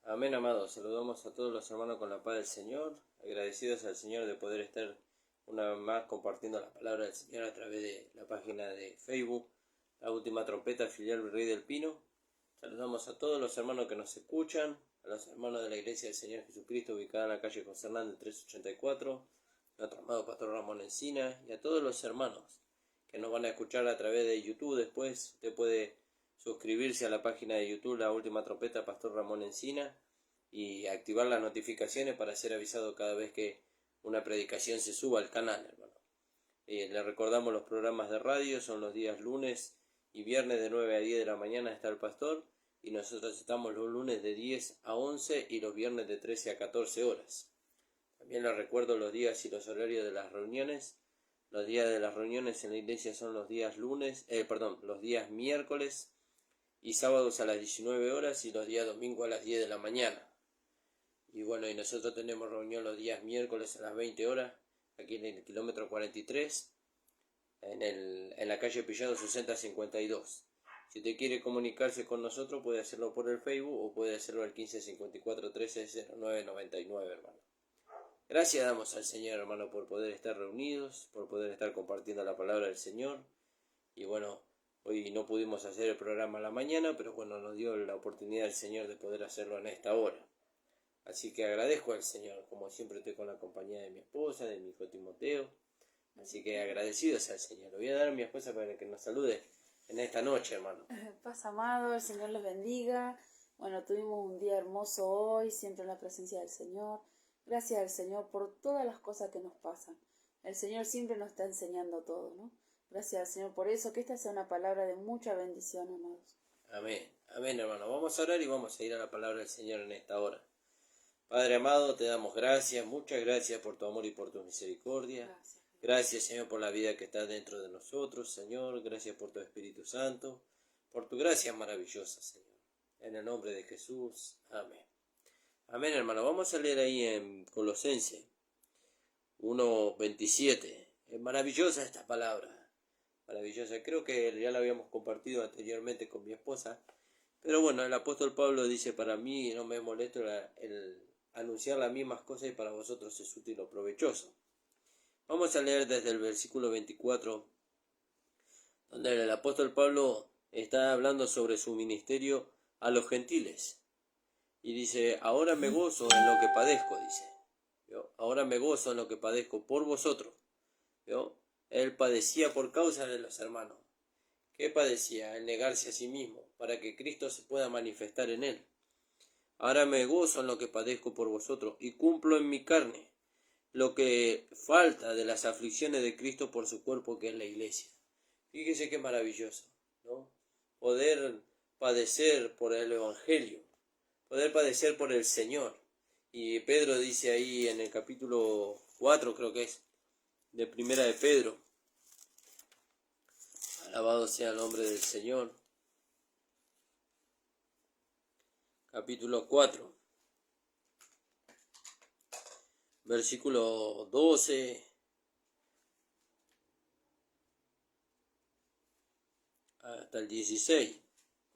Amén, amados. Saludamos a todos los hermanos con la paz del Señor, agradecidos al Señor de poder estar una vez más compartiendo la palabra del Señor a través de la página de Facebook, La Última Trompeta, filial Virrey del Pino. Saludamos a todos los hermanos que nos escuchan, a los hermanos de la Iglesia del Señor Jesucristo, ubicada en la calle José Hernández 384, nuestro amado Pastor Ramón Encina, y a todos los hermanos que nos van a escuchar a través de YouTube. Después usted puede suscribirse a la página de YouTube La Última Trompeta Pastor Ramón Encina y activar las notificaciones para ser avisado cada vez que una predicación se suba al canal, hermano. Le recordamos los programas de radio, son los días lunes y viernes de 9 a 10 de la mañana está el pastor, y nosotros estamos los lunes de 10 a 11 y los viernes de 13 a 14 horas. También les recuerdo los días y los horarios de las reuniones. Los días de las reuniones en la iglesia son los días los días miércoles y sábados a las 19 horas y los días domingos a las 10 de la mañana. Y bueno, y nosotros tenemos reunión los días miércoles a las 20 horas, aquí en el kilómetro 43, en la calle Pillado 6052. Si usted quiere comunicarse con nosotros, puede hacerlo por el Facebook o puede hacerlo al 1554 13 09 99, hermano. Gracias damos al Señor, hermano, por poder estar reunidos, por poder estar compartiendo la palabra del Señor. Y bueno, hoy no pudimos hacer el programa a la mañana, pero bueno, nos dio la oportunidad el Señor de poder hacerlo en esta hora. Así que agradezco al Señor, como siempre estoy con la compañía de mi esposa, de mi hijo Timoteo. Así que agradecidos al Señor. Le voy a dar a mi esposa para que nos salude en esta noche, hermano. Paz amado, el Señor les bendiga. Bueno, tuvimos un día hermoso hoy, siempre en la presencia del Señor. Gracias al Señor por todas las cosas que nos pasan. El Señor siempre nos está enseñando todo, ¿no? Gracias al Señor por eso, que esta sea una palabra de mucha bendición, amados. Amén, amén, hermano. Vamos a orar y vamos a ir a la palabra del Señor en esta hora. Padre amado, te damos gracias, muchas gracias por tu amor y por tu misericordia. Gracias, Señor, por la vida que está dentro de nosotros, Señor. Gracias por tu Espíritu Santo, por tu gracia maravillosa, Señor. En el nombre de Jesús, amén. Amén, hermano. Vamos a leer ahí en Colosenses 1:27. Es maravillosa esta palabra, maravillosa. Creo que ya la habíamos compartido anteriormente con mi esposa. Pero bueno, el apóstol Pablo dice: para mí no me molesto el anunciar las mismas cosas y para vosotros es útil o provechoso. Vamos a leer desde el versículo 24, donde el apóstol Pablo está hablando sobre su ministerio a los gentiles. Y dice: ahora me gozo en lo que padezco, dice. ¿Vio? Ahora me gozo en lo que padezco por vosotros. ¿Vio? Él padecía por causa de los hermanos. ¿Qué padecía? El negarse a sí mismo, para que Cristo se pueda manifestar en él. Ahora me gozo en lo que padezco por vosotros, y cumplo en mi carne lo que falta de las aflicciones de Cristo por su cuerpo, que es la iglesia. Fíjese qué maravilloso, ¿no? Poder padecer por el Evangelio, poder padecer por el Señor. Y Pedro dice ahí en el capítulo 4, creo que es, de Primera de Pedro, alabado sea el nombre del Señor. Capítulo 4, versículo 12 hasta el 16.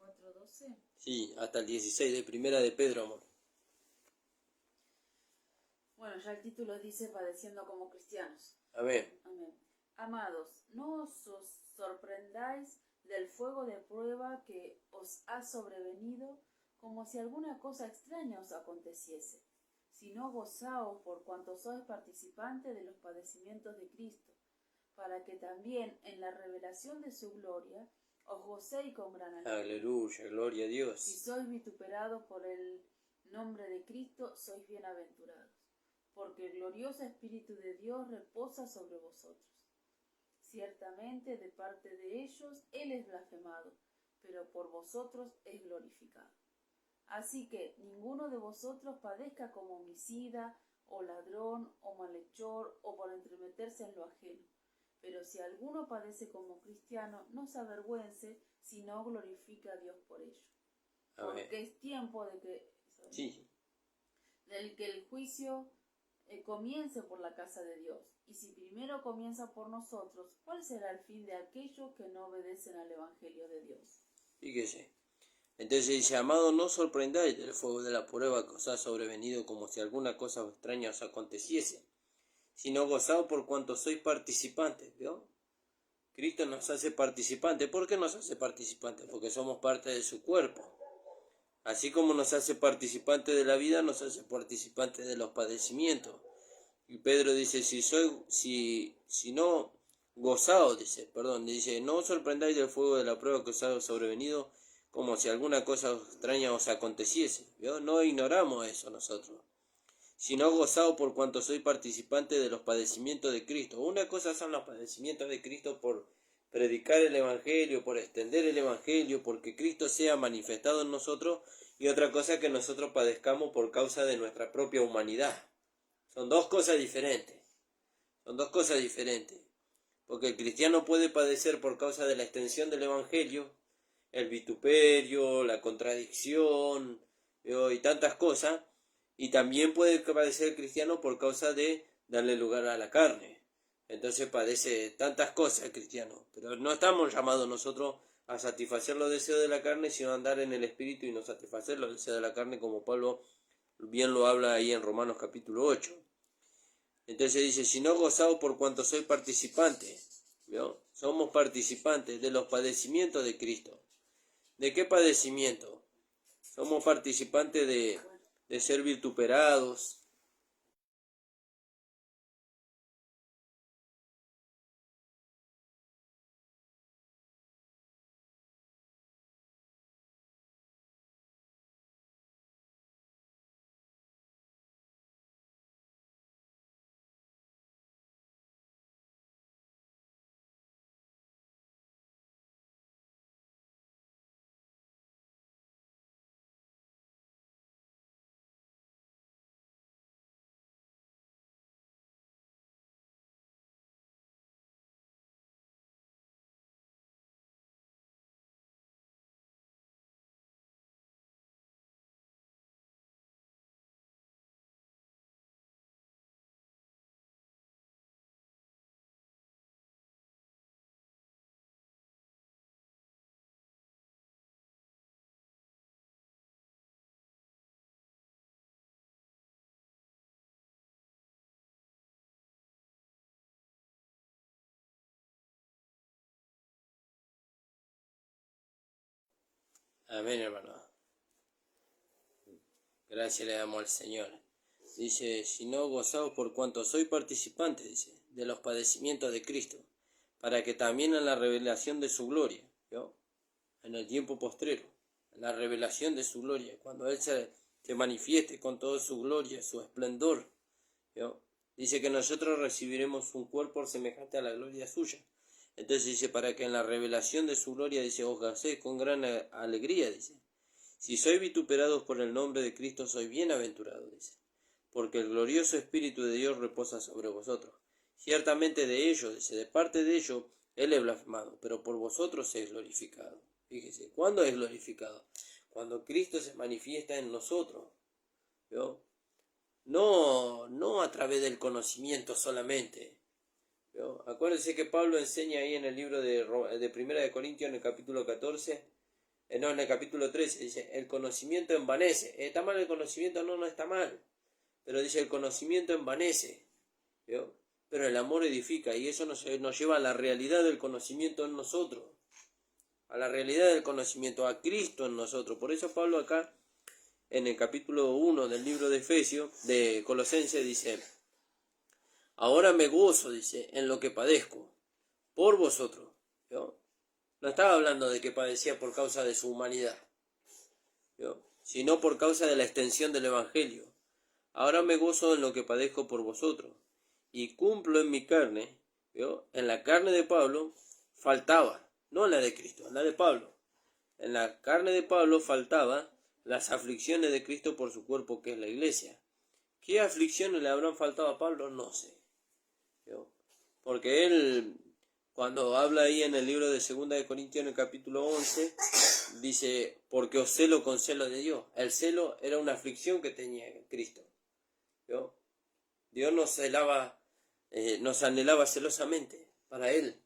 ¿4:12? Sí, hasta el 16 de Primera de Pedro, amor. Bueno, ya el título dice padeciendo como cristianos. Amén. Amén. Amados, no os sorprendáis del fuego de prueba que os ha sobrevenido, como si alguna cosa extraña os aconteciese, sino gozaos por cuanto sois participantes de los padecimientos de Cristo, para que también en la revelación de su gloria os gocéis con gran alegría. Aleluya, gloria a Dios. Si sois vituperados por el nombre de Cristo, sois bienaventurados, porque el glorioso Espíritu de Dios reposa sobre vosotros. Ciertamente de parte de ellos Él es blasfemado, pero por vosotros es glorificado. Así que ninguno de vosotros padezca como homicida, o ladrón, o malhechor, o por entremeterse en lo ajeno. Pero si alguno padece como cristiano, no se avergüence, sino glorifica a Dios por ello. Amén. Porque es tiempo del que el juicio comience por la casa de Dios. Y si primero comienza por nosotros, ¿cuál será el fin de aquellos que no obedecen al Evangelio de Dios? Fíjese, Entonces dice, amado, no sorprendáis del fuego de la prueba que os ha sobrevenido como si alguna cosa extraña os aconteciese, sino gozado por cuanto sois participantes, ¿vio? Cristo nos hace participantes. ¿Por qué nos hace participantes? Porque somos parte de su cuerpo. Así como nos hace participantes de la vida, nos hace participantes de los padecimientos. Y Pedro dice, si no gozaos, dice, no os sorprendáis del fuego de la prueba que os ha sobrevenido, como si alguna cosa extraña os aconteciese. ¿Vio? No ignoramos eso nosotros, sino gozaos por cuanto sois participantes de los padecimientos de Cristo. Una cosa son los padecimientos de Cristo por predicar el Evangelio, por extender el Evangelio, porque Cristo sea manifestado en nosotros, y otra cosa que nosotros padezcamos por causa de nuestra propia humanidad. Son dos cosas diferentes. Porque el cristiano puede padecer por causa de la extensión del Evangelio, el vituperio, la contradicción y tantas cosas. Y también puede padecer el cristiano por causa de darle lugar a la carne. Entonces padece tantas cosas el cristiano. Pero no estamos llamados nosotros a satisfacer los deseos de la carne, sino a andar en el espíritu y no satisfacer los deseos de la carne, como Pablo bien lo habla ahí en Romanos capítulo 8. Entonces dice, si no gozado por cuanto soy participante, ¿vio? Somos participantes de los padecimientos de Cristo. ¿De qué padecimiento? Somos participantes de ser vituperados, amén, hermano. Gracias le damos al Señor. Dice, si no gozaos por cuanto soy participante, dice, de los padecimientos de Cristo, para que también en la revelación de su gloria, ¿vio? En el tiempo postrero, en la revelación de su gloria, cuando Él se manifieste con toda su gloria, su esplendor, ¿vio? Dice que nosotros recibiremos un cuerpo semejante a la gloria suya. Entonces dice, para que en la revelación de su gloria, dice, os gocéis con gran alegría, dice. Si sois vituperados por el nombre de Cristo, sois bienaventurados, dice, porque el glorioso Espíritu de Dios reposa sobre vosotros. Ciertamente de ellos, dice, de parte de ellos, Él es blasfemado, pero por vosotros es glorificado. Fíjese, ¿cuándo es glorificado? Cuando Cristo se manifiesta en nosotros, ¿vio? No a través del conocimiento solamente, ¿vio? Acuérdense que Pablo enseña ahí en el libro de 1 de Corintios, en el capítulo 14, en el capítulo 13, dice, el conocimiento envanece. ¿Está mal el conocimiento? No está mal. Pero dice, el conocimiento envanece, ¿vio? Pero el amor edifica, y eso nos lleva a la realidad del conocimiento en nosotros. A la realidad del conocimiento, a Cristo en nosotros. Por eso Pablo acá, en el capítulo 1 del libro de Efesios, de Colosenses, dice, ahora me gozo, dice, en lo que padezco, por vosotros, ¿vio? No estaba hablando de que padecía por causa de su humanidad, ¿vio? Sino por causa de la extensión del Evangelio. Ahora me gozo en lo que padezco por vosotros, y cumplo en mi carne, ¿vio? En la carne de Pablo faltaba, no en la de Cristo, en la de Pablo. En la carne de Pablo faltaba las aflicciones de Cristo por su cuerpo, que es la iglesia. ¿Qué aflicciones le habrán faltado a Pablo? No sé, ¿vio? Porque él, cuando habla ahí en el libro de 2 de Corintios, en el capítulo 11, dice, porque os celo con celo de Dios. El celo era una aflicción que tenía Cristo, ¿vio? Dios nos anhelaba celosamente para Él.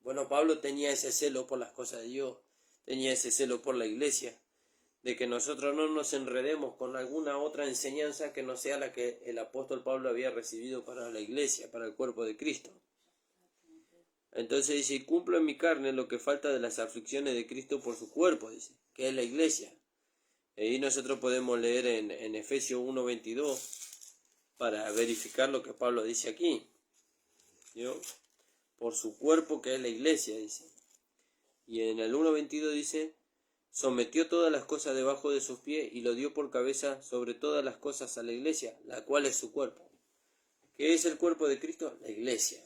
Bueno, Pablo tenía ese celo por las cosas de Dios, tenía ese celo por la iglesia. de que nosotros no nos enredemos con alguna otra enseñanza que no sea la que el apóstol Pablo había recibido para la iglesia, para el cuerpo de Cristo. Entonces dice, y cumplo en mi carne lo que falta de las aflicciones de Cristo por su cuerpo, dice, que es la iglesia. Y nosotros podemos leer en Efesios 1:22 para verificar lo que Pablo dice aquí. ¿Yo? Por su cuerpo que es la iglesia, dice. Y en el 1:22 dice, sometió todas las cosas debajo de sus pies y lo dio por cabeza sobre todas las cosas a la iglesia, la cual es su cuerpo. ¿Qué es el cuerpo de Cristo? La iglesia.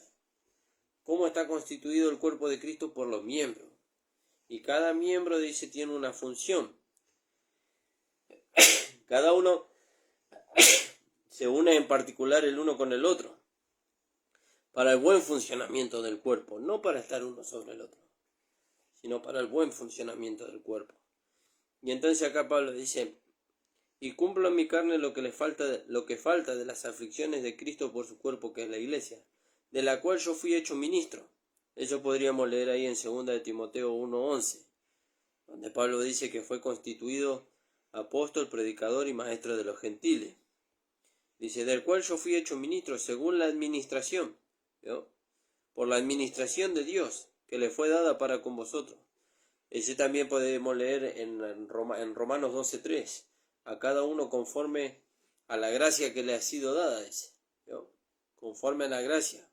¿Cómo está constituido el cuerpo de Cristo? Por los miembros. Y cada miembro, dice, tiene una función. Cada uno se une en particular el uno con el otro para el buen funcionamiento del cuerpo, no para estar uno sobre el otro, sino para el buen funcionamiento del cuerpo. Y entonces acá Pablo dice, y cumplo en mi carne lo que falta de las aflicciones de Cristo por su cuerpo, que es la iglesia, de la cual yo fui hecho ministro. Eso podríamos leer ahí en 2 de Timoteo 1:11, donde Pablo dice que fue constituido apóstol, predicador y maestro de los gentiles. Dice, del cual yo fui hecho ministro según la administración, ¿no? Por la administración de Dios, que le fue dada para con vosotros. Ese también podemos leer en Romanos 12:3, a cada uno conforme a la gracia que le ha sido dada, dice, ¿no? Conforme a la gracia.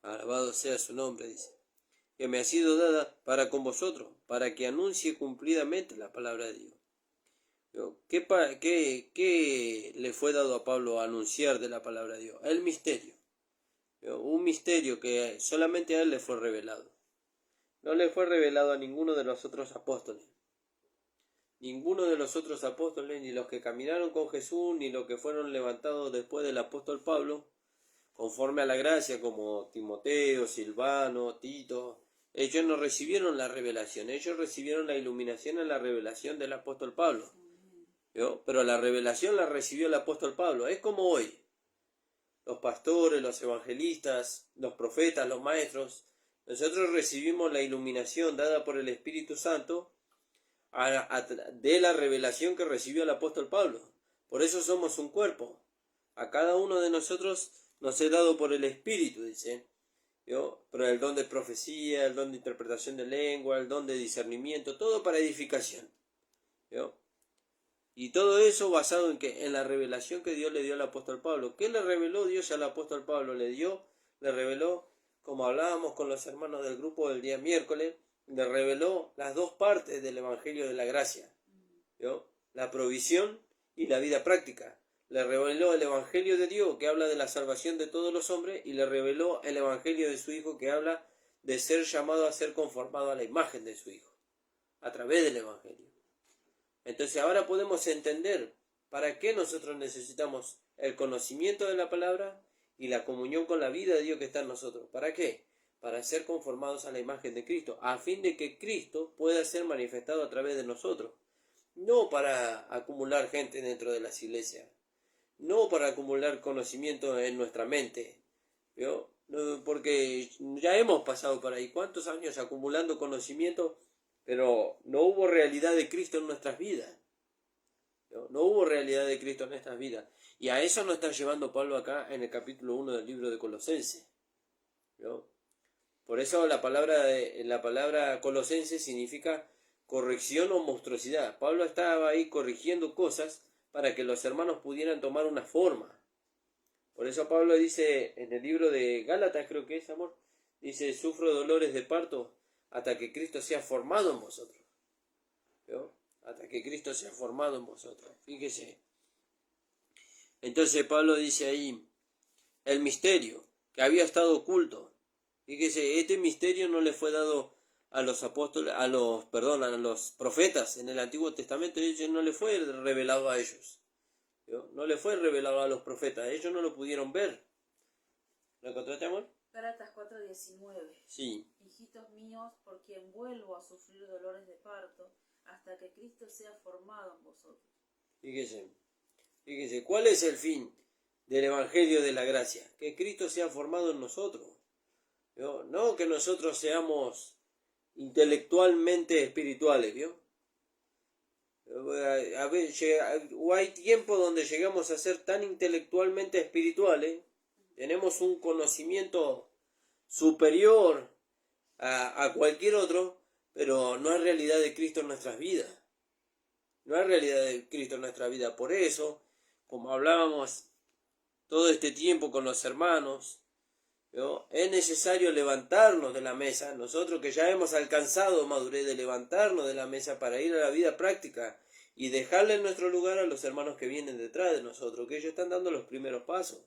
Alabado sea su nombre, dice, que me ha sido dada para con vosotros, para que anuncie cumplidamente la palabra de Dios. ¿Qué le fue dado a Pablo a anunciar de la palabra de Dios? El misterio. Un misterio que solamente a él le fue revelado. No le fue revelado a ninguno de los otros apóstoles. Ninguno de los otros apóstoles, ni los que caminaron con Jesús, ni los que fueron levantados después del apóstol Pablo, conforme a la gracia, como Timoteo, Silvano, Tito, ellos no recibieron la revelación, ellos recibieron la iluminación en la revelación del apóstol Pablo. Pero la revelación la recibió el apóstol Pablo. Es como hoy. Los pastores, los evangelistas, los profetas, los maestros, nosotros recibimos la iluminación dada por el Espíritu Santo de la revelación que recibió el apóstol Pablo. Por eso somos un cuerpo. A cada uno de nosotros nos es dado por el Espíritu, dice. Pero el don de profecía, el don de interpretación de lengua, el don de discernimiento, todo para edificación. Y todo eso basado en que en la revelación que Dios le dio al apóstol Pablo. ¿Qué le reveló Dios al apóstol Pablo? Le reveló, como hablábamos con los hermanos del grupo del día miércoles, le reveló las dos partes del Evangelio de la Gracia. La provisión y la vida práctica. Le reveló el Evangelio de Dios, que habla de la salvación de todos los hombres, y le reveló el Evangelio de su Hijo, que habla de ser llamado a ser conformado a la imagen de su Hijo, a través del Evangelio. Entonces ahora podemos entender para qué nosotros necesitamos el conocimiento de la palabra y la comunión con la vida de Dios que está en nosotros. ¿Para qué? Para ser conformados a la imagen de Cristo, a fin de que Cristo pueda ser manifestado a través de nosotros. No para acumular gente dentro de las iglesias, no para acumular conocimiento en nuestra mente, porque ya hemos pasado por ahí. ¿Cuántos años acumulando conocimiento? Pero no hubo realidad de Cristo en nuestras vidas. No hubo realidad de Cristo en nuestras vidas. Y a eso nos está llevando Pablo acá en el capítulo 1 del libro de Colosenses. Por eso la palabra Colosenses significa corrección o monstruosidad. Pablo estaba ahí corrigiendo cosas para que los hermanos pudieran tomar una forma. Por eso Pablo dice en el libro de Gálatas, creo que es, amor, dice, sufro dolores de parto hasta que Cristo sea formado en vosotros. Hasta que Cristo sea formado en vosotros. Fíjese. Entonces Pablo dice ahí, el misterio que había estado oculto. Fíjese, este misterio no le fue dado a los apóstoles, a los profetas en el Antiguo Testamento. Ellos no le fue revelado a ellos. No le fue revelado a los profetas. Ellos no lo pudieron ver. ¿Lo encontraste, amor? Gálatas 4:19. Sí. Hijitos míos, por quien vuelvo a sufrir dolores de parto, hasta que Cristo sea formado en vosotros. Fíjese, ¿cuál es el fin del Evangelio de la Gracia? Que Cristo sea formado en nosotros. No que nosotros seamos intelectualmente espirituales, O hay tiempos donde llegamos a ser tan intelectualmente espirituales, tenemos un conocimiento superior a cualquier otro, pero no hay realidad de Cristo en nuestras vidas. No hay realidad de Cristo en nuestra vida. Por eso, como hablábamos todo este tiempo con los hermanos, ¿no?, es necesario levantarnos de la mesa. Nosotros que ya hemos alcanzado madurez, de levantarnos de la mesa para ir a la vida práctica y dejarle en nuestro lugar a los hermanos que vienen detrás de nosotros, que ellos están dando los primeros pasos.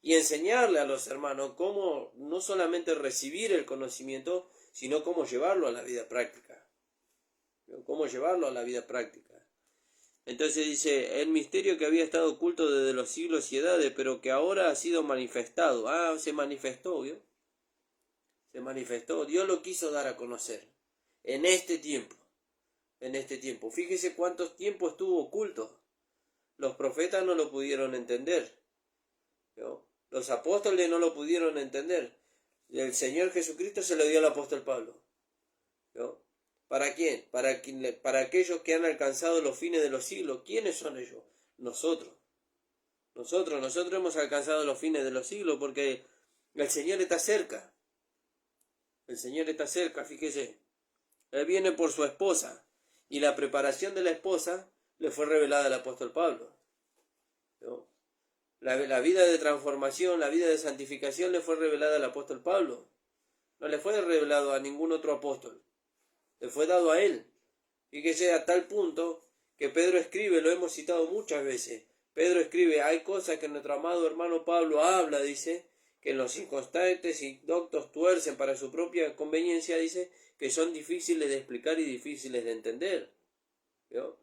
Y enseñarle a los hermanos cómo no solamente recibir el conocimiento, sino cómo llevarlo a la vida práctica. Cómo llevarlo a la vida práctica. Entonces dice, el misterio que había estado oculto desde los siglos y edades, pero que ahora ha sido manifestado. Se manifestó, ¿vio? Se manifestó. Dios lo quiso dar a conocer. En este tiempo. En este tiempo. Fíjese cuántos tiempos estuvo oculto. Los profetas no lo pudieron entender, ¿vio? Los apóstoles no lo pudieron entender. El Señor Jesucristo se lo dio al apóstol Pablo, ¿vio? ¿Para quién? Para aquellos que han alcanzado los fines de los siglos. ¿Quiénes son ellos? Nosotros. Nosotros hemos alcanzado los fines de los siglos porque el Señor está cerca. El Señor está cerca, fíjese. Él viene por su esposa y la preparación de la esposa le fue revelada al apóstol Pablo, ¿no? La vida de transformación, la vida de santificación le fue revelada al apóstol Pablo. No le fue revelado a ningún otro apóstol. Le fue dado a él. Fíjese a tal punto que Pedro escribe, lo hemos citado muchas veces. Pedro escribe, hay cosas que nuestro amado hermano Pablo habla, dice, que los inconstantes y doctos tuercen para su propia conveniencia, dice, que son difíciles de explicar y difíciles de entender, ¿vio?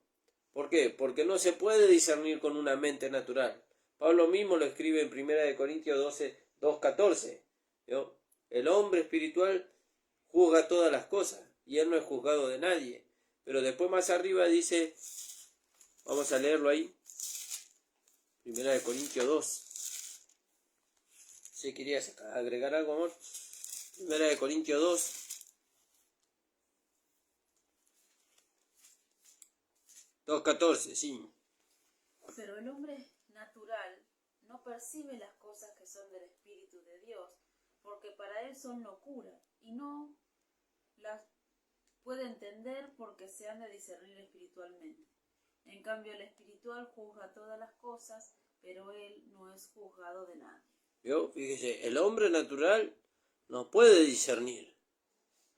¿Por qué? Porque no se puede discernir con una mente natural. Pablo mismo lo escribe en 1 Corintios 2:14, ¿vio? El hombre espiritual juzga todas las cosas y él no es juzgado de nadie. Pero después más arriba dice, vamos a leerlo ahí, 1 Corintios 2. ¿Sí querías agregar algo, amor? 1 Corintios 2. 2:14, sí. Pero el hombre natural no percibe las cosas que son del Espíritu de Dios, porque para él son locura, y no las puede entender porque se han de discernir espiritualmente. En cambio, el espiritual juzga todas las cosas, pero él no es juzgado de nadie. ¿Vio? Fíjese, el hombre natural no puede discernir.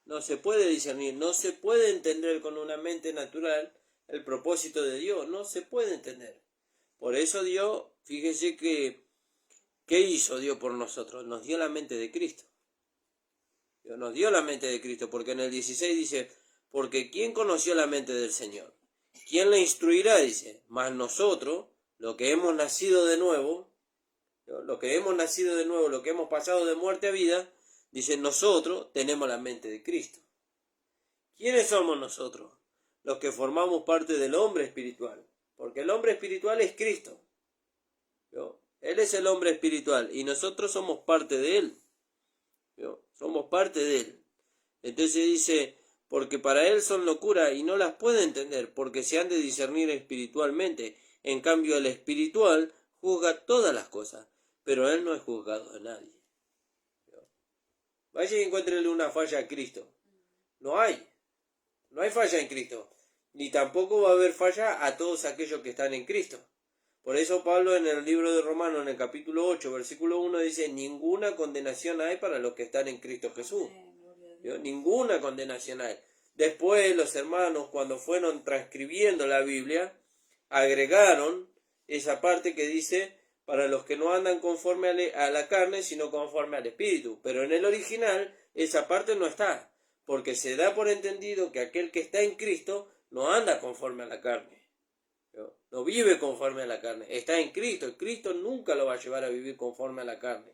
No se puede discernir, no se puede entender con una mente natural el propósito de Dios, no se puede entender. Por eso Dios, fíjese que, ¿qué hizo Dios por nosotros? Nos dio la mente de Cristo. Dios nos dio la mente de Cristo, porque en el 16 dice, porque ¿quién conoció la mente del Señor? ¿Quién le instruirá? Dice, mas nosotros, lo que hemos nacido de nuevo, lo que hemos pasado de muerte a vida, dice, nosotros tenemos la mente de Cristo. ¿Quiénes somos nosotros? Los que formamos parte del hombre espiritual, porque el hombre espiritual es Cristo, ¿vio? Él es el hombre espiritual y nosotros somos parte de él, ¿vio? Somos parte de él. Entonces dice, porque para él son locura y no las puede entender, porque se han de discernir espiritualmente. En cambio el espiritual juzga todas las cosas, pero él no es juzgado de nadie, ¿vio? Vaya y encuéntrele una falla a Cristo. No hay falla en Cristo, ni tampoco va a haber falla a todos aquellos que están en Cristo. Por eso Pablo en el libro de Romanos, en el capítulo 8, versículo 1, dice, ninguna condenación hay para los que están en Cristo Jesús. ¿Vio? Ninguna condenación hay. Después los hermanos, cuando fueron transcribiendo la Biblia, agregaron esa parte que dice, para los que no andan conforme a la carne, sino conforme al Espíritu. Pero en el original esa parte no está, porque se da por entendido que aquel que está en Cristo no anda conforme a la carne, no vive conforme a la carne, está en Cristo. Cristo nunca lo va a llevar a vivir conforme a la carne.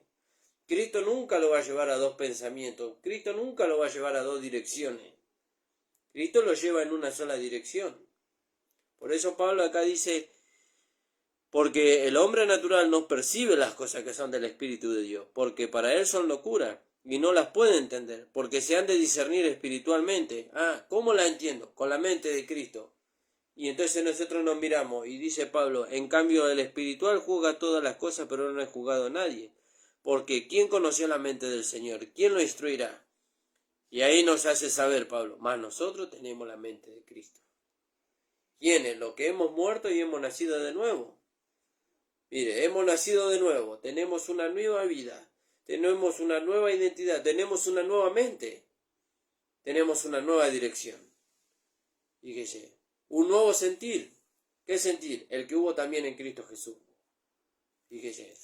Cristo nunca lo va a llevar a dos pensamientos. Cristo nunca lo va a llevar a dos direcciones. Cristo lo lleva en una sola dirección. Por eso Pablo acá dice, porque el hombre natural no percibe las cosas que son del Espíritu de Dios, porque para él son locura y no las puede entender, porque se han de discernir espiritualmente. ¿Cómo la entiendo? Con la mente de Cristo. Y entonces nosotros nos miramos y dice Pablo, en cambio el espiritual juzga todas las cosas, pero no es juzgado nadie. Porque ¿quién conoció la mente del Señor? ¿Quién lo instruirá? Y ahí nos hace saber Pablo, más nosotros tenemos la mente de Cristo. ¿Quiénes? Los que hemos muerto y hemos nacido de nuevo. Mire, hemos nacido de nuevo, tenemos una nueva vida, tenemos una nueva identidad, tenemos una nueva mente, tenemos una nueva dirección. Fíjese, un nuevo sentir. ¿Qué sentir? El que hubo también en Cristo Jesús. Fíjese.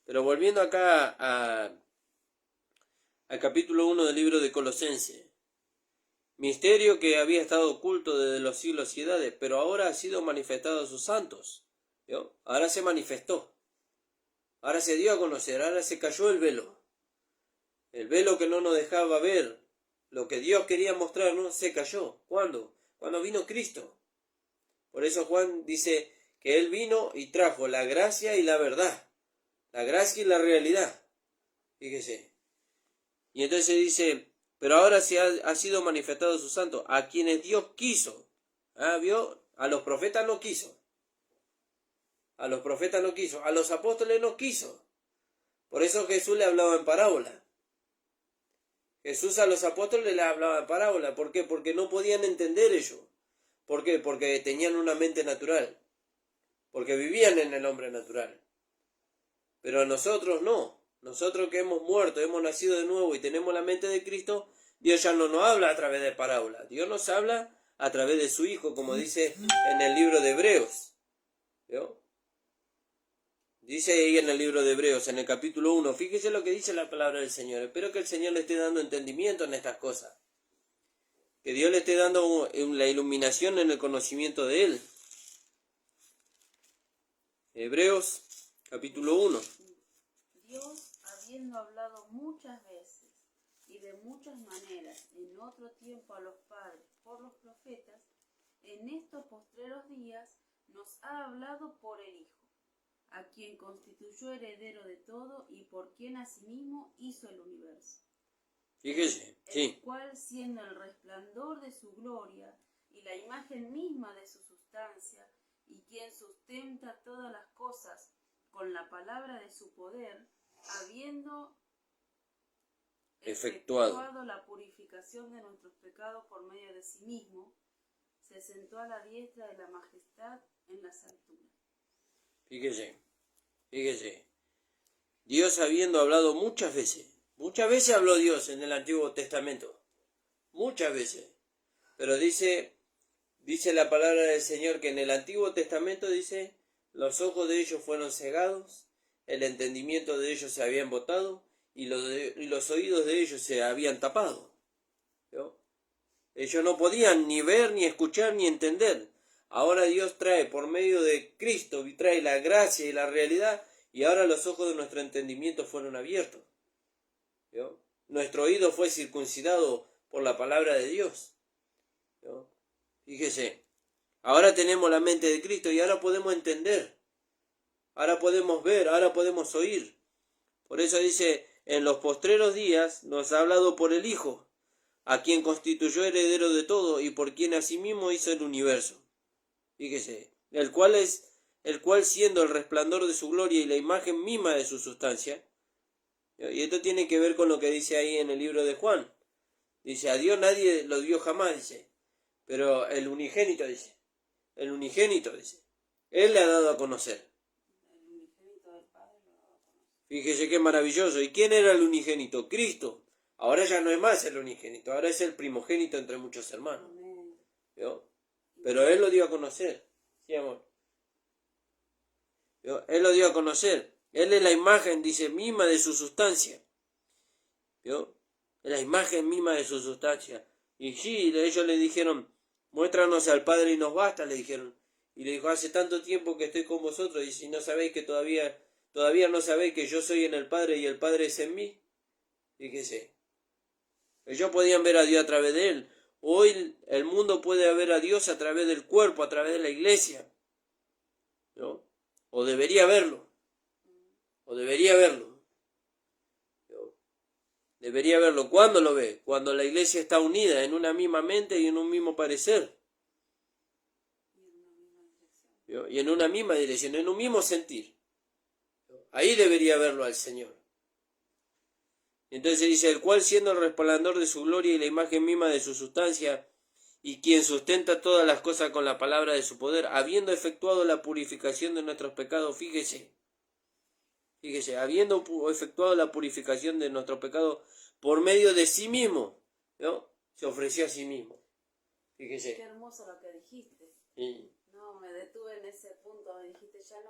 Pero volviendo acá al capítulo 1 del libro de Colosenses. Misterio que había estado oculto desde los siglos y edades, pero ahora ha sido manifestado a sus santos. ¿Vio? Ahora se manifestó. Ahora se dio a conocer, ahora se cayó el velo. El velo que no nos dejaba ver lo que Dios quería mostrarnos se cayó. ¿Cuándo? Cuando vino Cristo. Por eso Juan dice que Él vino y trajo la gracia y la verdad. La gracia y la realidad. Fíjese. Y entonces dice, pero ahora se ha sido manifestado su santo, a quienes Dios quiso. ¿Vio? A los profetas no quiso. A los profetas no quiso. A los apóstoles no quiso. Por eso Jesús le hablaba en parábola. Jesús a los apóstoles le hablaba en parábola. ¿Por qué? Porque no podían entender ello. ¿Por qué? Porque tenían una mente natural. Porque vivían en el hombre natural. Pero a nosotros no. Nosotros que hemos muerto, hemos nacido de nuevo y tenemos la mente de Cristo, Dios ya no nos habla a través de parábolas. Dios nos habla a través de su Hijo, como dice en el libro de Hebreos. ¿Vio? Dice ahí en el libro de Hebreos, en el capítulo 1, fíjese lo que dice la palabra del Señor. Espero que el Señor le esté dando entendimiento en estas cosas. Que Dios le esté dando la iluminación en el conocimiento de Él. Hebreos, capítulo 1. Dios, habiendo hablado muchas veces y de muchas maneras en otro tiempo a los padres por los profetas, en estos postreros días nos ha hablado por el Hijo, a quien constituyó heredero de todo y por quien asimismo hizo el universo. Fíjese, sí. El cual, siendo el resplandor de su gloria y la imagen misma de su sustancia, y quien sustenta todas las cosas con la palabra de su poder, habiendo efectuado la purificación de nuestros pecados por medio de sí mismo, se sentó a la diestra de la majestad en las alturas. Fíjese. Dios habiendo hablado muchas veces habló Dios en el Antiguo Testamento, muchas veces, pero dice la palabra del Señor que en el Antiguo Testamento dice, los ojos de ellos fueron cegados, el entendimiento de ellos se había embotado y los oídos de ellos se habían tapado. ¿Vio? Ellos no podían ni ver, ni escuchar, ni entender. Ahora Dios trae por medio de Cristo, trae la gracia y la realidad, y ahora los ojos de nuestro entendimiento fueron abiertos. ¿Vio? Nuestro oído fue circuncidado por la palabra de Dios. ¿Vio? Fíjese, ahora tenemos la mente de Cristo y ahora podemos entender. Ahora podemos ver, ahora podemos oír. Por eso dice, en los postreros días nos ha hablado por el Hijo, a quien constituyó heredero de todo y por quien asimismo hizo el universo. Fíjese, el cual siendo el resplandor de su gloria y la imagen misma de su sustancia. Y esto tiene que ver con lo que dice ahí en el libro de Juan. Dice, a Dios nadie lo dio jamás, dice. Pero el unigénito, dice. Él le ha dado a conocer. Fíjese qué maravilloso. ¿Y quién era el unigénito? Cristo. Ahora ya no es más el unigénito, ahora es el primogénito entre muchos hermanos. ¿Vio? Pero Él lo dio a conocer. Sí, amor. ¿Vio? Él lo dio a conocer. Él es la imagen, dice, misma de su sustancia. ¿Vio? Es la imagen misma de su sustancia. Y sí, ellos le dijeron, muéstranos al Padre y nos basta, le dijeron. Y le dijo, hace tanto tiempo que estoy con vosotros, y si no sabéis que todavía no sabéis que yo soy en el Padre y el Padre es en mí. Fíjese. Ellos podían ver a Dios a través de Él. Hoy el mundo puede ver a Dios a través del cuerpo, a través de la iglesia. ¿No? O debería verlo. Debería verlo. ¿Cuándo lo ve? Cuando la iglesia está unida en una misma mente y en un mismo parecer. ¿Vio? Y en una misma dirección, en un mismo sentir. Ahí debería verlo al Señor. Entonces dice, el cual siendo el resplandor de su gloria y la imagen misma de su sustancia, y quien sustenta todas las cosas con la palabra de su poder, habiendo efectuado la purificación de nuestros pecados, fíjese, habiendo efectuado la purificación de nuestros pecados por medio de sí mismo, ¿no? Se ofreció a sí mismo. Fíjese. Qué hermoso lo que dijiste. Sí. No, me detuve en ese punto. Me dijiste, ya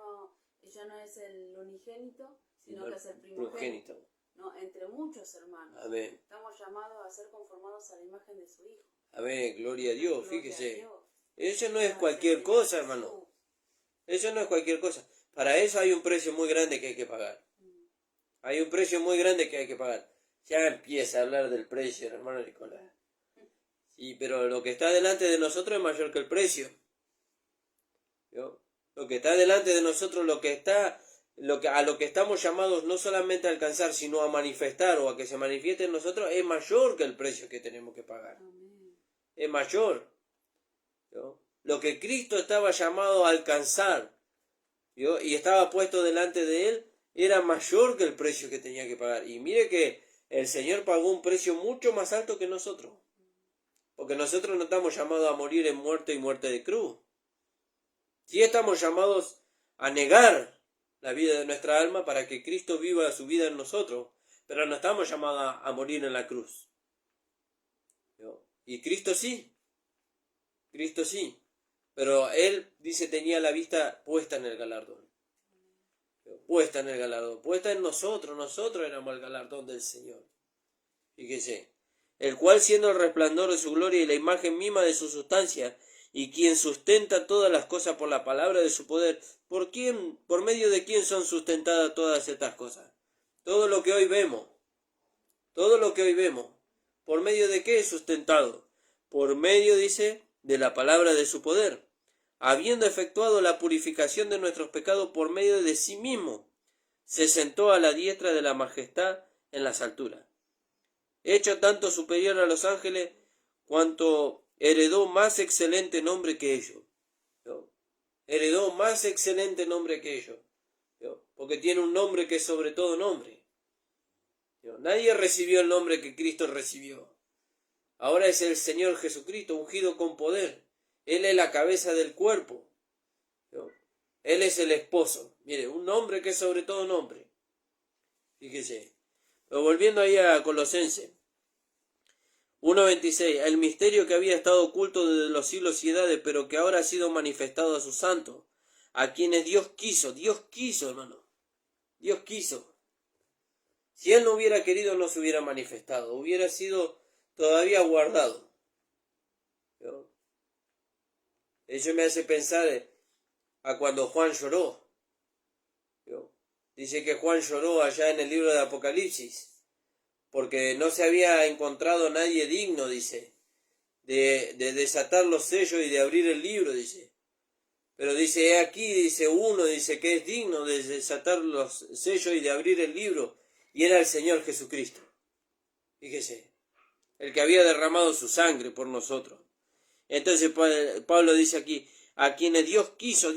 no es el unigénito, sino que es el primogénito. No, entre muchos hermanos. Amén. Estamos llamados a ser conformados a la imagen de su Hijo. Amén, gloria a Dios, Gloria fíjese. a Dios. Eso no es cualquier cosa, hermano. Eso no es cualquier cosa. Para eso hay un precio muy grande que hay que pagar. Hay un precio muy grande que hay que pagar. Ya empieza a hablar del precio, hermano Nicolás. Sí, pero lo que está delante de nosotros es mayor que el precio. ¿Vio? Lo que está delante de nosotros, a lo que estamos llamados no solamente a alcanzar, sino a manifestar o a que se manifieste en nosotros, es mayor que el precio que tenemos que pagar. Es mayor. ¿Vio? Lo que Cristo estaba llamado a alcanzar, ¿vio? Y estaba puesto delante de él, era mayor que el precio que tenía que pagar. Y mire que el Señor pagó un precio mucho más alto que nosotros. Porque nosotros no estamos llamados a morir en muerte y muerte de cruz. Sí estamos llamados a negar la vida de nuestra alma para que Cristo viva su vida en nosotros. Pero no estamos llamados a morir en la cruz. ¿Vio? Y Cristo sí. Cristo sí. Pero Él, dice, tenía la vista puesta en el galardón. Puesta en el galardón. Puesta en nosotros. Nosotros éramos el galardón del Señor. Fíjese. El cual siendo el resplandor de su gloria y la imagen misma de su sustancia, y quien sustenta todas las cosas por la palabra de su poder, ¿por medio de quién son sustentadas todas estas cosas? Todo lo que hoy vemos, ¿por medio de qué es sustentado? Por medio, dice, de la palabra de su poder, habiendo efectuado la purificación de nuestros pecados por medio de sí mismo, se sentó a la diestra de la majestad en las alturas, hecho tanto superior a los ángeles, cuanto heredó más excelente nombre que ellos. ¿No? Heredó más excelente nombre que ellos. ¿No? Porque tiene un nombre que es sobre todo nombre. ¿No? Nadie recibió el nombre que Cristo recibió. Ahora es el Señor Jesucristo, ungido con poder. Él es la cabeza del cuerpo. ¿No? Él es el esposo. Mire, un nombre que es sobre todo nombre. Fíjese. Pero volviendo ahí a Colosenses 1.26, el misterio que había estado oculto desde los siglos y edades, pero que ahora ha sido manifestado a sus santos, a quienes Dios quiso, hermano, Dios quiso. Si Él no hubiera querido, no se hubiera manifestado, hubiera sido todavía guardado. ¿No? Eso me hace pensar a cuando Juan lloró. ¿No? Dice que Juan lloró allá en el libro de Apocalipsis, porque no se había encontrado nadie digno, dice, de desatar los sellos y de abrir el libro, dice. Pero dice, he aquí, dice, uno, dice, que es digno de desatar los sellos y de abrir el libro, y era el Señor Jesucristo. Fíjese, el que había derramado su sangre por nosotros. Entonces Pablo dice aquí, a quienes Dios quiso,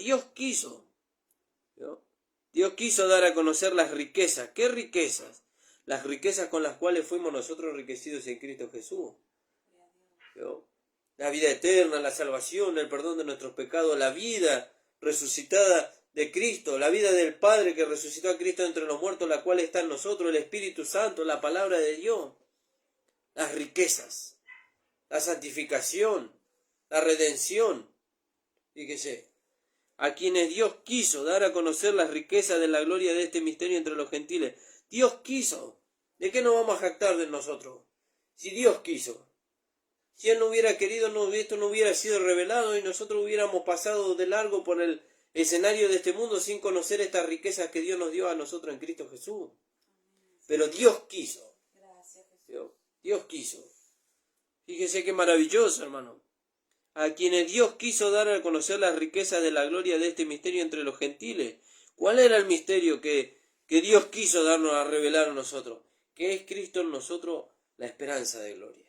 ¿no? Dios quiso dar a conocer las riquezas. ¿Qué riquezas? Las riquezas con las cuales fuimos nosotros enriquecidos en Cristo Jesús. ¿No? La vida eterna, la salvación, el perdón de nuestros pecados, la vida resucitada de Cristo, la vida del Padre que resucitó a Cristo entre los muertos, la cual está en nosotros, el Espíritu Santo, la palabra de Dios. Las riquezas, la santificación, la redención. Fíjese, a quienes Dios quiso dar a conocer las riquezas de la gloria de este misterio entre los gentiles. Dios quiso. ¿De qué nos vamos a jactar de nosotros? Si Dios quiso. Si Él no hubiera querido, esto no hubiera sido revelado y nosotros hubiéramos pasado de largo por el escenario de este mundo sin conocer estas riquezas que Dios nos dio a nosotros en Cristo Jesús. Pero Dios quiso. Dios quiso. Fíjese qué maravilloso, hermano. A quienes Dios quiso dar a conocer las riquezas de la gloria de este misterio entre los gentiles. ¿Cuál era el misterio que Dios quiso darnos a revelar a nosotros? Que es Cristo en nosotros la esperanza de gloria.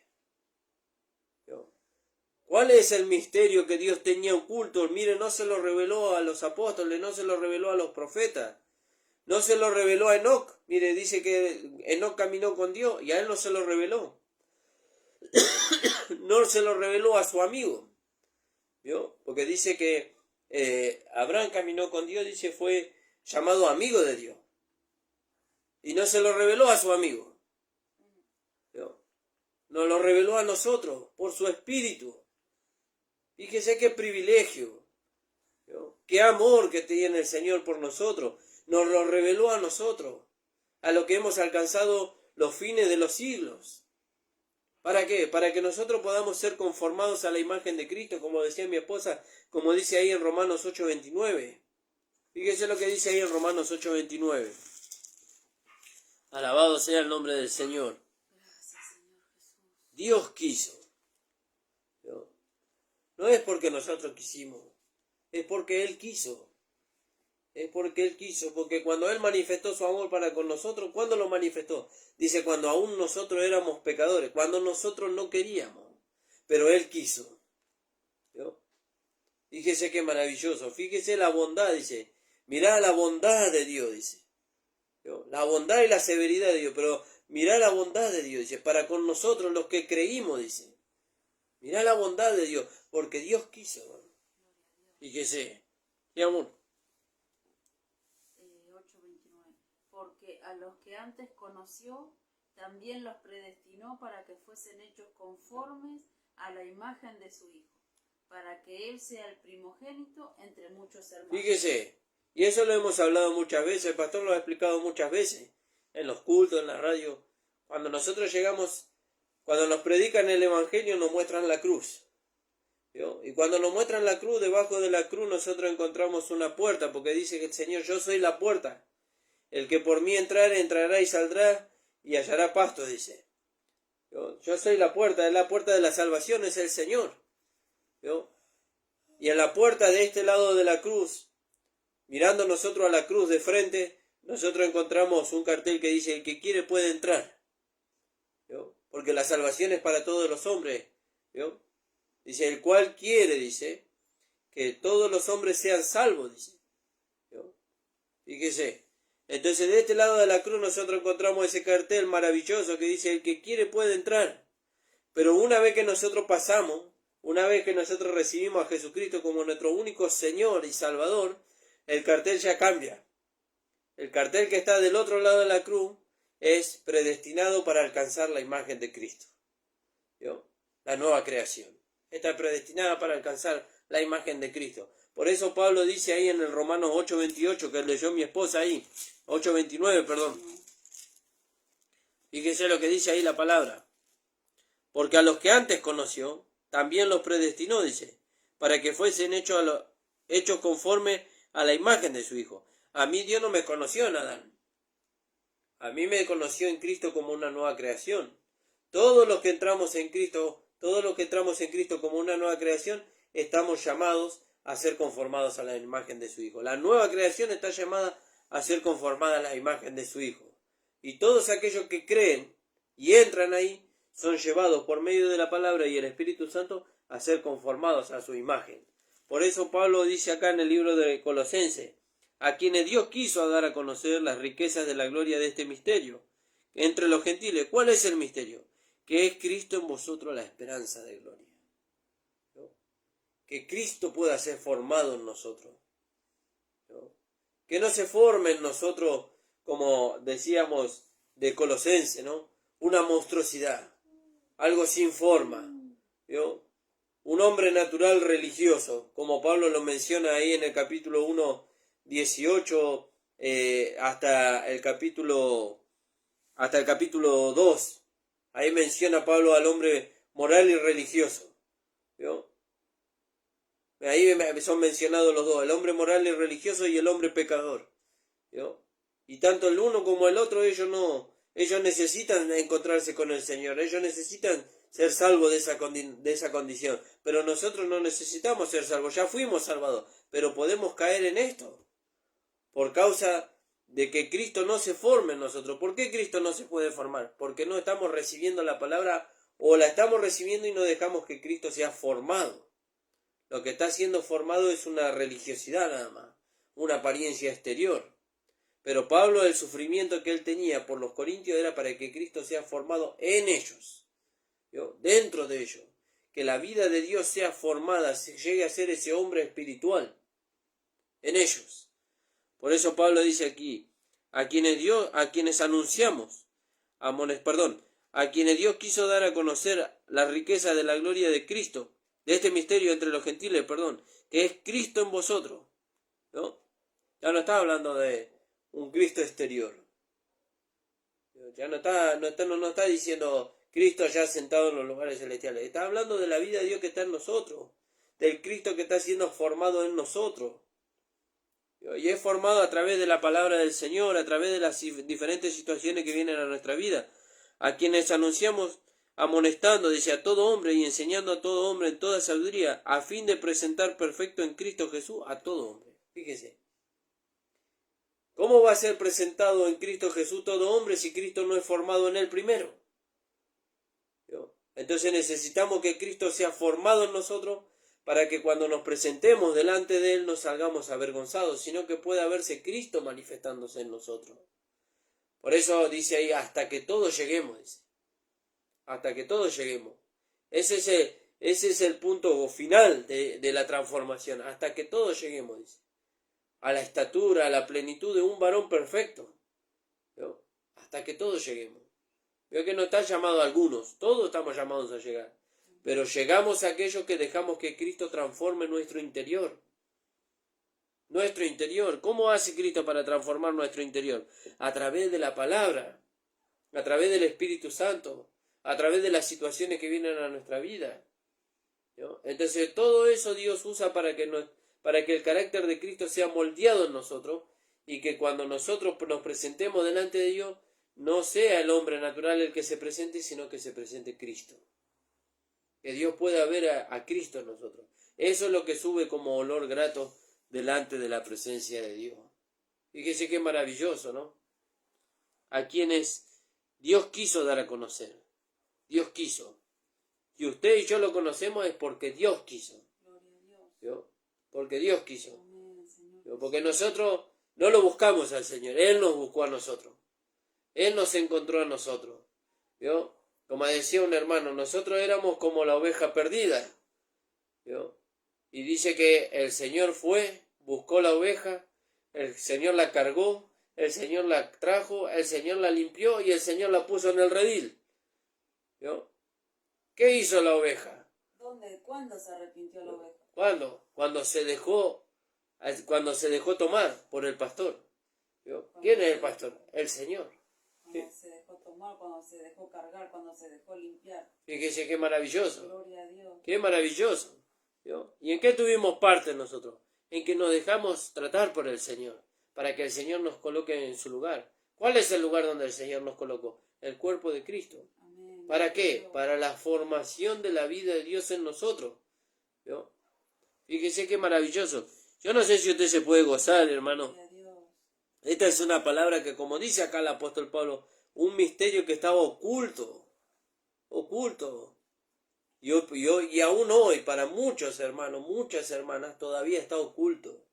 ¿Cuál es el misterio que Dios tenía oculto? Mire, no se lo reveló a los apóstoles, no se lo reveló a los profetas, no se lo reveló a Enoc. Mire, dice que Enoc caminó con Dios y a él no se lo reveló. No se lo reveló a su amigo, ¿vio? Porque dice que Abraham caminó con Dios, dice, fue llamado amigo de Dios. Y no se lo reveló a su amigo, ¿vio? Nos lo reveló a nosotros por su espíritu. Fíjese qué privilegio, ¿vio? Qué amor que tiene el Señor por nosotros. Nos lo reveló a nosotros, a lo que hemos alcanzado los fines de los siglos. ¿Para qué? Para que nosotros podamos ser conformados a la imagen de Cristo, como decía mi esposa, como dice ahí en Romanos 8:29. Fíjese lo que dice ahí en Romanos 8:29. Alabado sea el nombre del Señor. Gracias, Señor Jesús. Dios quiso. ¿No? No es porque nosotros quisimos, es porque Él quiso. Es porque Él quiso, porque cuando Él manifestó su amor para con nosotros, ¿cuándo lo manifestó? Dice, cuando aún nosotros éramos pecadores, cuando nosotros no queríamos, pero Él quiso. ¿No? Fíjese qué maravilloso, fíjese la bondad, dice, mirá la bondad de Dios, dice. ¿No? La bondad y la severidad de Dios, pero mirá la bondad de Dios, dice, para con nosotros los que creímos, dice. Mirá la bondad de Dios, porque Dios quiso. Fíjese, qué amor. 8:29. Porque a los que antes conoció, también los predestinó para que fuesen hechos conformes a la imagen de su Hijo, para que Él sea el primogénito entre muchos hermanos. Fíjese, y eso lo hemos hablado muchas veces, el pastor lo ha explicado muchas veces, en los cultos, en la radio. Cuando nosotros llegamos, cuando nos predican el Evangelio, nos muestran la cruz. ¿Vio? Y cuando nos muestran la cruz, debajo de la cruz nosotros encontramos una puerta, porque dice que el Señor, yo soy la puerta. El que por mí entrare, entrará y saldrá y hallará pasto, dice. ¿Vio? Yo soy la puerta, es la puerta de la salvación, es el Señor. ¿Vio? Y en la puerta de este lado de la cruz, mirando nosotros a la cruz de frente, nosotros encontramos un cartel que dice, el que quiere puede entrar. ¿Vio? Porque la salvación es para todos los hombres. ¿Vio? Dice, el cual quiere, dice, que todos los hombres sean salvos, dice. ¿Vio? Fíjese. Entonces, de este lado de la cruz nosotros encontramos ese cartel maravilloso que dice, el que quiere puede entrar. Pero una vez que nosotros pasamos, una vez que nosotros recibimos a Jesucristo como nuestro único Señor y Salvador, el cartel ya cambia. El cartel que está del otro lado de la cruz es predestinado para alcanzar la imagen de Cristo. ¿Vio? La nueva creación. Está predestinada para alcanzar la imagen de Cristo. Por eso Pablo dice ahí en el Romanos 8:28, que leyó mi esposa ahí, 8:29, perdón. Fíjese lo que dice ahí la palabra. Porque a los que antes conoció, también los predestinó, dice, para que fuesen hechos conforme a la imagen de su Hijo. A mí Dios no me conoció en Adán. A mí me conoció en Cristo como una nueva creación. Todos los que entramos en Cristo como una nueva creación, estamos llamados a ser conformados a la imagen de su Hijo. La nueva creación está llamada a ser conformada a la imagen de su Hijo. Y todos aquellos que creen y entran ahí, son llevados por medio de la palabra y el Espíritu Santo a ser conformados a su imagen. Por eso Pablo dice acá en el libro de Colosenses, a quienes Dios quiso dar a conocer las riquezas de la gloria de este misterio. Entre los gentiles, ¿cuál es el misterio? Que es Cristo en vosotros la esperanza de gloria. ¿No? Que Cristo pueda ser formado en nosotros. ¿No? Que no se forme en nosotros, como decíamos de Colosenses, ¿no? Una monstruosidad, algo sin forma. ¿No? Un hombre natural religioso, como Pablo lo menciona ahí en el capítulo 1, 18, hasta el capítulo 2. Ahí menciona Pablo al hombre moral y religioso. ¿Vio? Ahí son mencionados los dos, el hombre moral y religioso y el hombre pecador. ¿Vio? Y tanto el uno como el otro, ellos necesitan encontrarse con el Señor, ellos necesitan ser salvos de esa condición. Pero nosotros no necesitamos ser salvos, ya fuimos salvados, pero podemos caer en esto. Por causa de que Cristo no se forme en nosotros. ¿Por qué Cristo no se puede formar? Porque no estamos recibiendo la palabra o la estamos recibiendo y no dejamos que Cristo sea formado. Lo que está siendo formado es una religiosidad nada más, una apariencia exterior. Pero Pablo, el sufrimiento que él tenía por los corintios era para que Cristo sea formado en ellos, ¿yo? Dentro de ellos, que la vida de Dios sea formada, llegue a ser ese hombre espiritual en ellos. Por eso Pablo dice aquí, a quienes anunciamos, a quienes Dios quiso dar a conocer la riqueza de la gloria de Cristo, de este misterio entre los gentiles, que es Cristo en vosotros, ¿no? Ya no está hablando de un Cristo exterior. Ya no está diciendo Cristo ya sentado en los lugares celestiales. Está hablando de la vida de Dios que está en nosotros, del Cristo que está siendo formado en nosotros. Y es formado a través de la palabra del Señor, a través de las diferentes situaciones que vienen a nuestra vida. A quienes anunciamos amonestando, dice, a todo hombre y enseñando a todo hombre en toda sabiduría, a fin de presentar perfecto en Cristo Jesús a todo hombre. Fíjese. ¿Cómo va a ser presentado en Cristo Jesús todo hombre si Cristo no es formado en él primero? Entonces necesitamos que Cristo sea formado en nosotros para que cuando nos presentemos delante de él no salgamos avergonzados, sino que pueda verse Cristo manifestándose en nosotros. Por eso dice ahí, hasta que todos lleguemos, dice. Hasta que todos lleguemos. Ese es el punto final de la transformación, hasta que todos lleguemos, dice. A la estatura, a la plenitud de un varón perfecto, ¿no? Hasta que todos lleguemos. Veo que no está llamado a algunos, todos estamos llamados a llegar, pero llegamos a aquellos que dejamos que Cristo transforme nuestro interior. Nuestro interior, ¿cómo hace Cristo para transformar nuestro interior? A través de la palabra, a través del Espíritu Santo, a través de las situaciones que vienen a nuestra vida, ¿no? Entonces todo eso Dios usa para que el carácter de Cristo sea moldeado en nosotros y que cuando nosotros nos presentemos delante de Dios no sea el hombre natural el que se presente, sino que se presente Cristo. Que Dios pueda ver a Cristo en nosotros. Eso es lo que sube como olor grato delante de la presencia de Dios. Fíjese qué maravilloso, ¿no? A quienes Dios quiso dar a conocer. Dios quiso. Si usted y yo lo conocemos es porque Dios quiso. ¿Yo? Porque Dios quiso. Porque nosotros no lo buscamos al Señor, Él nos buscó a nosotros. Él nos encontró a nosotros. ¿Vio? Como decía un hermano, nosotros éramos como la oveja perdida. ¿Vio? Y dice que el Señor fue, buscó la oveja, el Señor la cargó, el Señor la trajo, el Señor la limpió y el Señor la puso en el redil. ¿Vio? ¿Qué hizo la oveja? ¿Cuándo se arrepintió la oveja? ¿Cuándo? Cuando se dejó tomar por el pastor. ¿Vio? ¿Quién es el pastor? El Señor. Cuando se dejó tomar, cuando se dejó cargar, cuando se dejó limpiar. Fíjese qué maravilloso. Gloria a Dios. Qué maravilloso. ¿Vio? ¿Y en qué tuvimos parte nosotros? En que nos dejamos tratar por el Señor, para que el Señor nos coloque en su lugar. ¿Cuál es el lugar donde el Señor nos colocó? El cuerpo de Cristo. Amén. ¿Para qué? Para la formación de la vida de Dios en nosotros. ¿Vio? Fíjese qué maravilloso. Yo no sé si usted se puede gozar, hermano. Esta es una palabra que, como dice acá el apóstol Pablo, un misterio que estaba oculto. Y aún hoy, para muchos hermanos, muchas hermanas, todavía está oculto.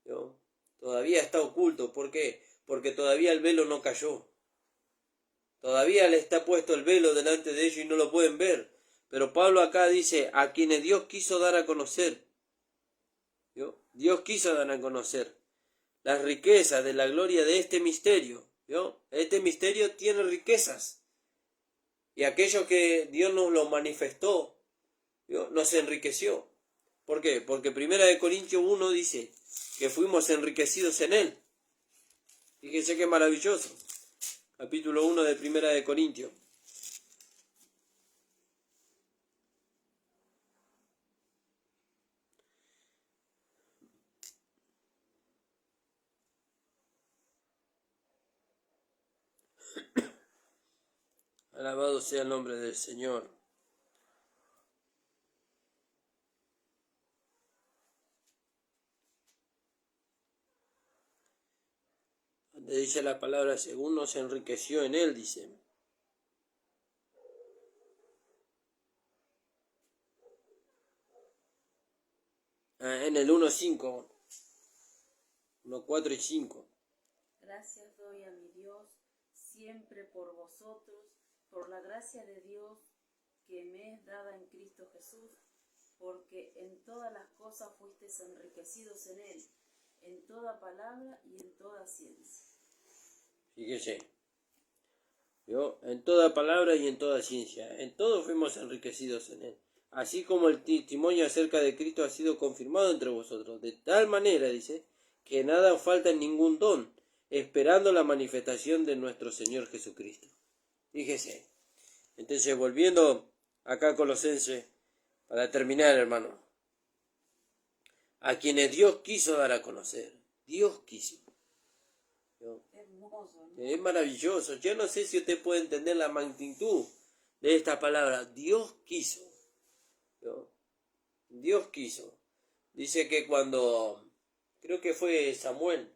¿No? Todavía está oculto. ¿Por qué? Porque todavía el velo no cayó. Todavía le está puesto el velo delante de ellos y no lo pueden ver. Pero Pablo acá dice, a quienes Dios quiso dar a conocer. ¿Vio? Dios quiso dar a conocer las riquezas de la gloria de este misterio. ¿Vio? Este misterio tiene riquezas. Y aquello que Dios nos lo manifestó, ¿vio? Nos enriqueció. ¿Por qué? Porque 1 Corintios 1 dice que fuimos enriquecidos en Él. Fíjense qué maravilloso. Capítulo 1 de 1 Corintios. Alabado sea el nombre del Señor. Donde dice la palabra, según nos enriqueció en Él, dice. en el 1.5, 1.4 y 5. Gracias doy a mi Dios siempre por vosotros, por la gracia de Dios que me es dada en Cristo Jesús, porque en todas las cosas fuisteis enriquecidos en Él, en toda palabra y en toda ciencia. Fíjese, yo en toda palabra y en toda ciencia, en todo fuimos enriquecidos en Él. Así como el testimonio acerca de Cristo ha sido confirmado entre vosotros, de tal manera, dice, que nada os falta en ningún don, esperando la manifestación de nuestro Señor Jesucristo. Fíjese. Entonces, volviendo acá a Colosenses, para terminar, hermano, a quienes Dios quiso dar a conocer, Dios quiso. Hermoso, ¿no? Es maravilloso. Yo no sé si usted puede entender la magnitud de esta palabra. Dios quiso. ¿No? Dios quiso. Dice que cuando, creo que fue Samuel,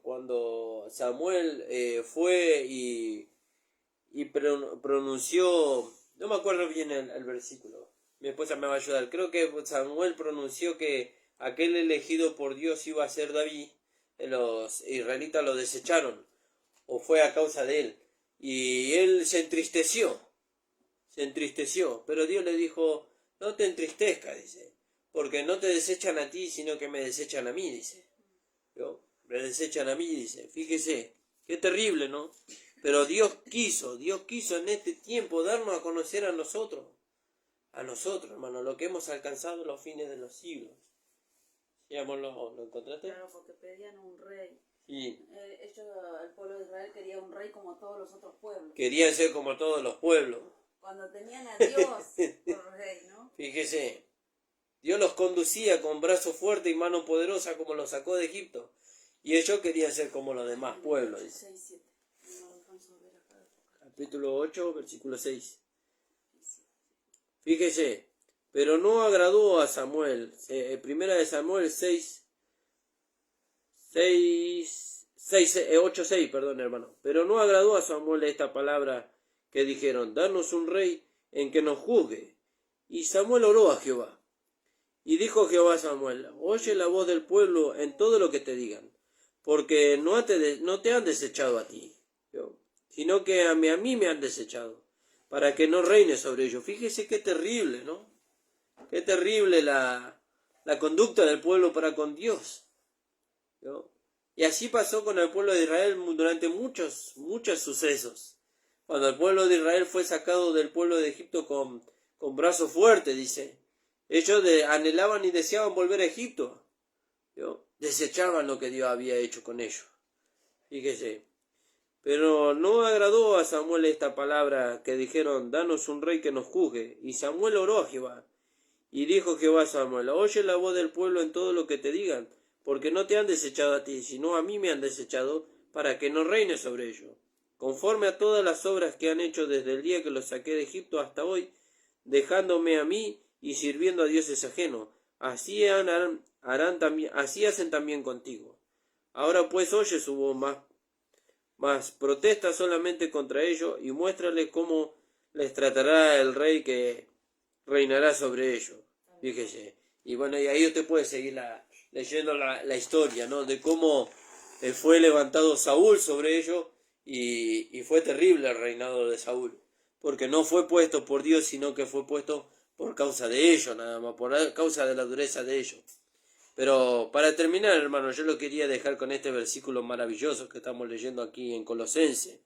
cuando Samuel fue y pronunció, no me acuerdo bien el versículo, mi esposa me va a ayudar, creo que Samuel pronunció que aquel elegido por Dios iba a ser David, los israelitas lo desecharon, o fue a causa de él, y él se entristeció, pero Dios le dijo, no te entristezcas, dice, porque no te desechan a ti, sino que me desechan a mí, dice, ¿yo? Me desechan a mí, dice, fíjese, qué terrible, ¿no? Pero Dios quiso en este tiempo darnos a conocer a nosotros, hermano, lo que hemos alcanzado en los fines de los siglos. ¿Lo encontraste? Claro, porque pedían un rey. Sí. El pueblo de Israel quería un rey como todos los otros pueblos. Querían ser como todos los pueblos. Cuando tenían a Dios por rey, ¿no? Fíjese, Dios los conducía con brazo fuerte y mano poderosa como los sacó de Egipto. Y ellos querían ser como los demás pueblos. Dice. 6, 7. No alcanzo a ver acá. Capítulo 8, versículo 6. Fíjese, pero no agradó a Samuel. Primera de Samuel 8:6, perdón, hermano. Pero no agradó a Samuel esta palabra que dijeron, danos un rey en que nos juzgue. Y Samuel oró a Jehová. Y dijo Jehová a Samuel, oye la voz del pueblo en todo lo que te digan, porque no te han desechado a ti, sino que a mí me han desechado, para que no reine sobre ellos. Fíjese qué terrible, ¿no? Qué terrible la conducta del pueblo para con Dios. ¿No? Y así pasó con el pueblo de Israel durante muchos sucesos. Cuando el pueblo de Israel fue sacado del pueblo de Egipto con brazo fuerte, dice, ellos anhelaban y deseaban volver a Egipto. ¿No? Desechaban lo que Dios había hecho con ellos. Fíjese. Pero no agradó a Samuel esta palabra que dijeron, danos un rey que nos juzgue. Y Samuel oró a Jehová. Y dijo Jehová a Samuel, oye la voz del pueblo en todo lo que te digan, porque no te han desechado a ti, sino a mí me han desechado, para que no reine sobre ellos. Conforme a todas las obras que han hecho desde el día que los saqué de Egipto hasta hoy, dejándome a mí y sirviendo a dioses ajenos, así hacen también contigo. Ahora pues oye su voz, mas protesta solamente contra ellos y muéstrale cómo les tratará el rey que reinará sobre ellos. Fíjese. Y bueno, y ahí usted puede seguir leyendo la historia, ¿no? De cómo fue levantado Saúl sobre ellos y fue terrible el reinado de Saúl. Porque no fue puesto por Dios, sino que fue puesto por causa de ellos, nada más, por causa de la dureza de ellos. Pero para terminar, hermano, yo lo quería dejar con este versículo maravilloso que estamos leyendo aquí en Colosenses.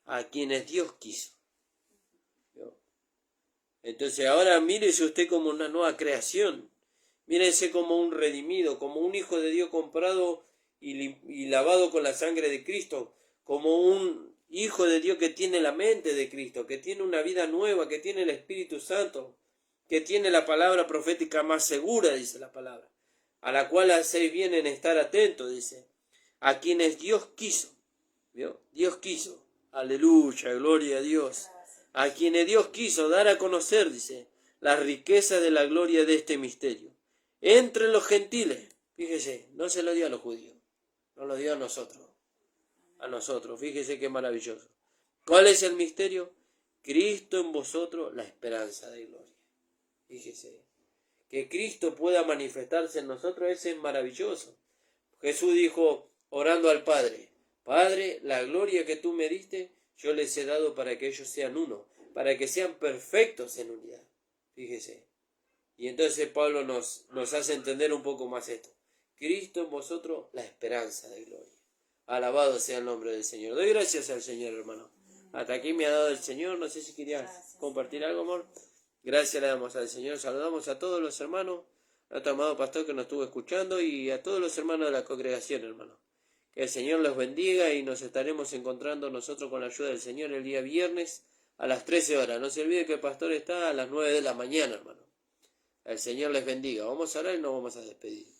A quienes Dios quiso. Entonces ahora mírese usted como una nueva creación. Mírese como un redimido, como un hijo de Dios comprado y lavado con la sangre de Cristo. Como un hijo de Dios que tiene la mente de Cristo, que tiene una vida nueva, que tiene el Espíritu Santo, que tiene la palabra profética más segura, dice la palabra, a la cual hacéis bien en estar atentos, dice, a quienes Dios quiso, ¿vio? Dios quiso, aleluya, gloria a Dios, a quienes Dios quiso dar a conocer, dice, la riqueza de la gloria de este misterio, entre los gentiles, fíjese, no se lo dio a los judíos, nos lo dio a nosotros, fíjese qué maravilloso. ¿Cuál es el misterio? Cristo en vosotros, la esperanza de gloria, fíjese. que Cristo pueda manifestarse en nosotros, eso es maravilloso. Jesús dijo, orando al Padre, Padre, la gloria que tú me diste, yo les he dado para que ellos sean uno, para que sean perfectos en unidad. Fíjese. Y entonces Pablo nos hace entender un poco más esto. Cristo en vosotros, la esperanza de gloria. Alabado sea el nombre del Señor. Doy gracias al Señor, hermano. Hasta aquí me ha dado el Señor. No sé si querías compartir algo, amor. Gracias le damos al Señor. Saludamos a todos los hermanos, a nuestro amado pastor que nos estuvo escuchando y a todos los hermanos de la congregación, hermano. Que el Señor los bendiga y nos estaremos encontrando nosotros con la ayuda del Señor el día viernes a las 13 horas. No se olvide que el pastor está a las 9 de la mañana, hermano. El Señor les bendiga. Vamos a orar y nos vamos a despedir.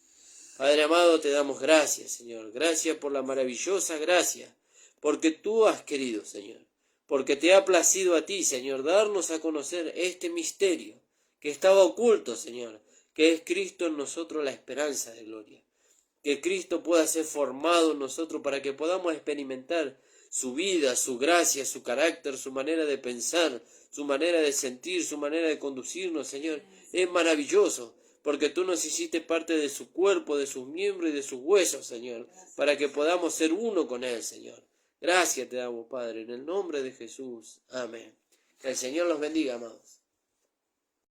Padre amado, te damos gracias, Señor. Gracias por la maravillosa gracia, porque tú has querido, Señor. Porque te ha placido a ti, Señor, darnos a conocer este misterio que estaba oculto, Señor, que es Cristo en nosotros, la esperanza de gloria. Que Cristo pueda ser formado en nosotros para que podamos experimentar su vida, su gracia, su carácter, su manera de pensar, su manera de sentir, su manera de conducirnos, Señor. Es maravilloso, porque tú nos hiciste parte de su cuerpo, de sus miembros y de sus huesos, Señor, para que podamos ser uno con Él, Señor. Gracias te damos, Padre, en el nombre de Jesús. Amén. Que el Señor los bendiga, amados.